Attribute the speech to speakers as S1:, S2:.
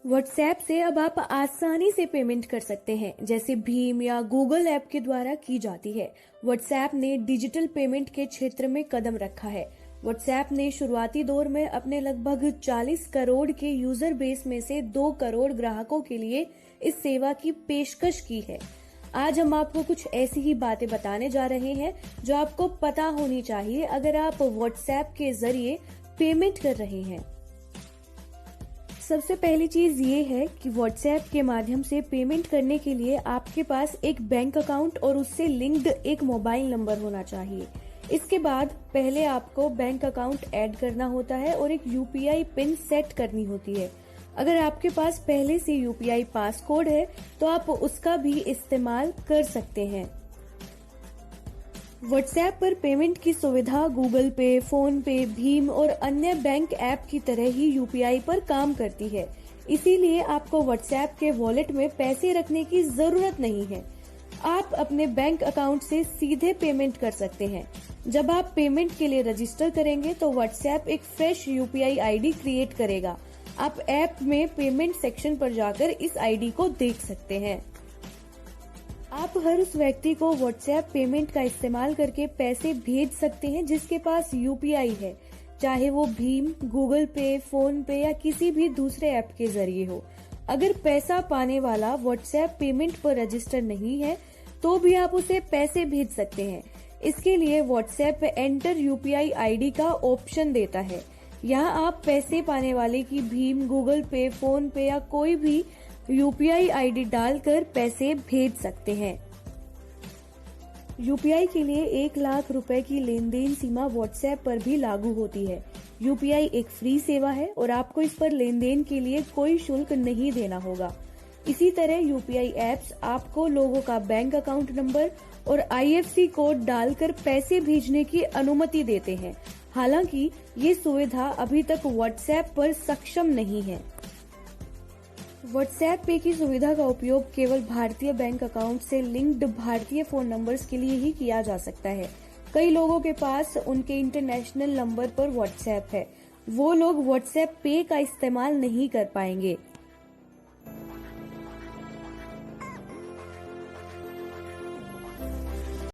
S1: WhatsApp से अब आप आसानी से पेमेंट कर सकते हैं, जैसे भीम या गूगल ऐप के द्वारा की जाती है। व्हाट्सएप ने डिजिटल पेमेंट के क्षेत्र में कदम रखा है। व्हाट्सएप ने शुरुआती दौर में अपने लगभग 40 करोड़ के यूजर बेस में से 2 करोड़ ग्राहकों के लिए इस सेवा की पेशकश की है। आज हम आपको कुछ ऐसी ही बातें बताने जा रहे हैं जो आपको पता होनी चाहिए अगर आप व्हाट्सएप के जरिए पेमेंट कर रहे हैं। सबसे पहली चीज ये है कि व्हाट्सएप के माध्यम से पेमेंट करने के लिए आपके पास एक बैंक अकाउंट और उससे लिंक्ड एक मोबाइल नंबर होना चाहिए। इसके बाद पहले आपको बैंक अकाउंट ऐड करना होता है और एक यूपीआई पिन सेट करनी होती है। अगर आपके पास पहले से यूपीआई पासकोड है तो आप उसका भी इस्तेमाल कर सकते हैं। व्हाट्सएप पर पेमेंट की सुविधा गूगल पे, फोन पे, भीम और अन्य बैंक ऐप की तरह ही यूपीआई पर काम करती है। इसीलिए आपको व्हाट्सएप के वॉलेट में पैसे रखने की जरूरत नहीं है। आप अपने बैंक अकाउंट से सीधे पेमेंट कर सकते हैं। जब आप पेमेंट के लिए रजिस्टर करेंगे तो व्हाट्सएप एक फ्रेश यूपीआई आईडी क्रिएट करेगा। आप ऐप में पेमेंट सेक्शन पर जाकर इस आईडी को देख सकते हैं। आप हर उस व्यक्ति को व्हाट्सएप पेमेंट का इस्तेमाल करके पैसे भेज सकते हैं जिसके पास यूपीआई है, चाहे वो भीम, गूगल पे, फोन पे या किसी भी दूसरे ऐप के जरिए हो। अगर पैसा पाने वाला व्हाट्सएप पेमेंट पर रजिस्टर नहीं है तो भी आप उसे पैसे भेज सकते हैं। इसके लिए व्हाट्सएप एंटर यूपीआई आईडी का ऑप्शन देता है। यहाँ आप पैसे पाने वाले की भीम, गूगल पे, फोन पे या कोई भी यूपीआई आईडी डालकर पैसे भेज सकते हैं। यूपीआई के लिए 1 लाख रुपए की लेन देन सीमा व्हाट्सएप पर भी लागू होती है। यूपीआई एक फ्री सेवा है और आपको इस पर लेन देन के लिए कोई शुल्क नहीं देना होगा। इसी तरह यूपीआई ऐप्स आपको लोगों का बैंक अकाउंट नंबर और आईएफएससी कोड डालकर पैसे भेजने की अनुमति देते हैं। हालांकि ये सुविधा अभी तक व्हाट्सएप पर सक्षम नहीं है। व्हाट्सएप पे की सुविधा का उपयोग केवल भारतीय बैंक अकाउंट से लिंक्ड भारतीय फोन नंबर्स के लिए ही किया जा सकता है। कई लोगों के पास उनके इंटरनेशनल नंबर पर व्हाट्सएप है, वो लोग व्हाट्सएप पे का इस्तेमाल नहीं कर पाएंगे।